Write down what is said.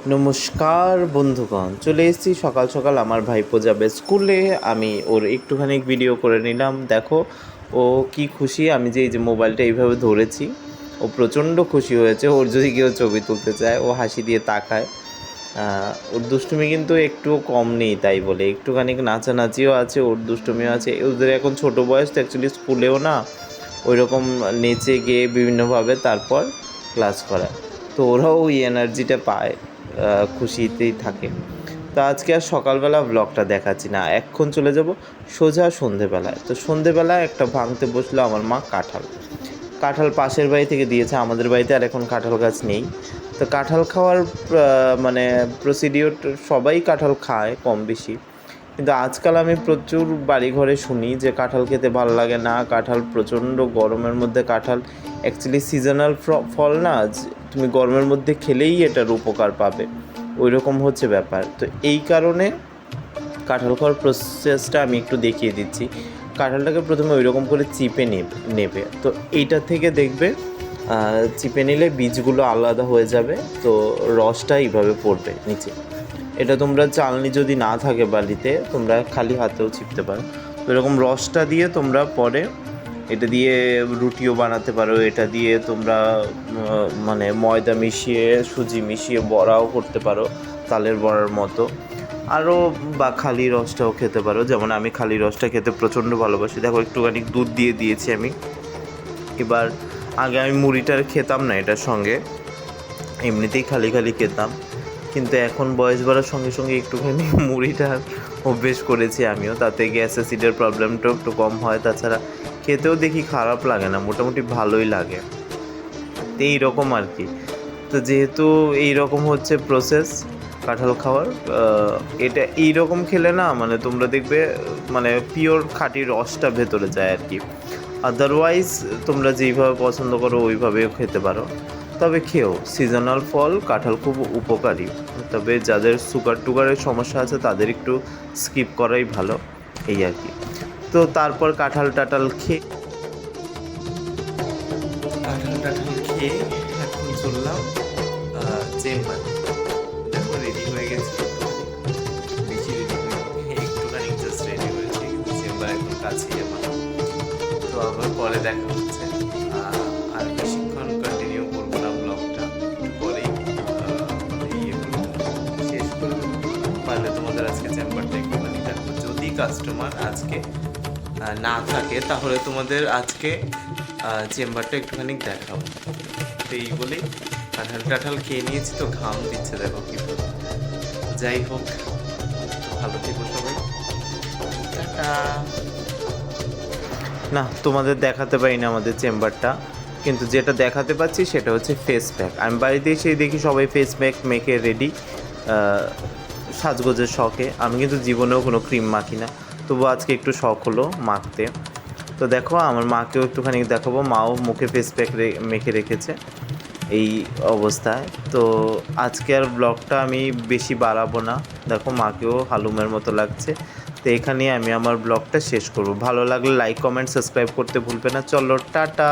নমস্কার বন্ধুগণ, চলে এসেছি সকাল সকাল। আমার ভাইপো যাবে স্কুলে, আমি ওর একটুখানি ভিডিও করে নিলাম। দেখো ও কি খুশি, আমি যে এই যে মোবাইলটা এইভাবে ধরেছি, ও প্রচণ্ড খুশি হয়েছে। ওর যদি কেউ ছবি তুলতে চায় ও হাসি দিয়ে তাকায়। ওর দুষ্টুমি কিন্তু একটুও কম নেই, তাই বলে একটুখানি নাচানাচিও আছে, ওর দুষ্টুমিও আছে। ওদের এখন ছোটো বয়স তো, অ্যাকচুয়ালি স্কুলেও না ওই রকম নেচে গিয়ে বিভিন্নভাবে তারপর ক্লাস করায়, তো ওরাও ওই এনার্জিটা পায়, খুশিতেই থাকে। তো আজকে আর সকালবেলা ব্লগটা দেখাচ্ছি না, এক্ষণ চলে যাব সোজা সন্ধেবেলায়। তো সন্ধেবেলায় একটা ভাঙতে বসলো আমার মা কাঁঠাল। কাঁঠাল পাশের বাড়ি থেকে দিয়েছে, আমাদের বাড়িতে আর এখন কাঁঠাল গাছ নেই। তো কাঁঠাল খাওয়ার মানে প্রসিডিওর, সবাই কাঁঠাল খায় কম বেশি, কিন্তু আজকাল আমি প্রচুর বাড়ি ঘরে শুনি যে কাঁঠাল খেতে ভালো লাগে না। কাঁঠাল প্রচণ্ড গরমের মধ্যে, কাঁঠাল অ্যাকচুয়ালি সিজনাল ফল না, তুমি গরমের মধ্যে খেলেই এটার উপকার পাবে, ওই রকম হচ্ছে ব্যাপার। তো এই কারণে কাঁঠাল খাওয়ার প্রসেসটা আমি একটু দেখিয়ে দিচ্ছি। কাঁঠালটাকে প্রথমে ওই রকম করে চিপে নেবে। তো এইটা থেকে দেখবে চিপে নিলে বীজগুলো আলাদা হয়ে যাবে, তো রসটা এইভাবে পড়বে নিচে। এটা তোমরা চালনি যদি না থাকে বাড়িতে, তোমরা খালি হাতেও চিপতে পারো। তো এরকম রসটা দিয়ে তোমরা পরে এটা দিয়ে রুটিও বানাতে পারো, এটা দিয়ে তোমরা মানে ময়দা মিশিয়ে সুজি মিশিয়ে বড়াও করতে পারো, তালের বড়ার মতো। আরও বা খালি রসটাও খেতে পারো, যেমন আমি খালি রসটা খেতে প্রচণ্ড ভালোবাসি। দেখো একটুখানি দুধ দিয়ে দিয়েছি আমি। এবার আগে আমি মুড়িটার খেতাম না এটার সঙ্গে, এমনিতেই খালি খালি খেতাম, কিন্তু এখন বয়স বাড়ার সঙ্গে সঙ্গে একটুখানি মুড়িটার অভ্যেস করেছি আমিও, তাতে গ্যাস অ্যাসিডের প্রবলেমটাও একটু কম হয়। তাছাড়া খেতেও দেখি খারাপ লাগে না, মোটামুটি ভালোই লাগে। তো এইরকম আর কি। তো যেহেতু এইরকম হচ্ছে প্রসেস কাঁঠাল খাওয়ার, এটা এইরকম খেলে না মানে তোমরা দেখবে মানে পিওর খাঁটি রসটা ভেতরে যায় আর কি। আদারওয়াইজ তোমরা যেইভাবে পছন্দ করো ওইভাবেও খেতে পারো, তবে খেও। সিজনাল ফল কাঁঠাল খুব উপকারী, তবে যাদের সুগারের সমস্যা আছে তাদের একটু স্কিপ করাই ভালো, এই আর কি। তো তারপর কাঁঠাল খেয়ে এখন চললাম চেম্বার। দেখো রেডি হয়ে গেছি, বেশি রেডি হয়ে একটুখানি জাস্ট রেডি হয়েছি, কিন্তু চেম্বার এখন কাছেই আমার। তো আবার পরে দেখা হচ্ছে। আর বেশিক্ষণ কন্টিনিউ করবো না ব্লগটা, পরেই শেষ করবো। পারলে তোমাদের আজকে চেম্বারটা একটুখানি দেখো, যদি কাস্টমার আজকে না থাকে তাহলে তোমাদের আজকে চেম্বারটা একটুখানি দেখাবো। তো এই বলেই কাঁঠাল খেয়ে নিয়েছি, তো ঘাম দিচ্ছে দেখো কি। যাই হোক, ভালো থেকো সবাই, টাটা। না, তোমাদের দেখাতে পারি না আমাদের চেম্বারটা, কিন্তু যেটা দেখাতে পাচ্ছি সেটা হচ্ছে ফেস প্যাক। আমি বাড়িতে এসেই দেখি সবাই ফেস প্যাক মেখে রেডি, সাজগোজের শখে। আমি কিন্তু জীবনেও কোনো ক্রিম মাখি না, তবু আজকে একটু শখ হলো মাখতে। তো দেখো আমার মাকেও একটুখানি দেখাবো, মাও মুখে ফেস প্যাক মেখে রেখেছে এই অবস্থায়। তো আজকে আর ব্লগটা আমি বেশি বাড়াবো না, দেখো মাকেও হালুমের মতো লাগছে। তো এখানেই আমি আমার ব্লগটা শেষ করব। ভালো লাগলে লাইক কমেন্ট সাবস্ক্রাইব করতে ভুলবে না। চলো টাটা।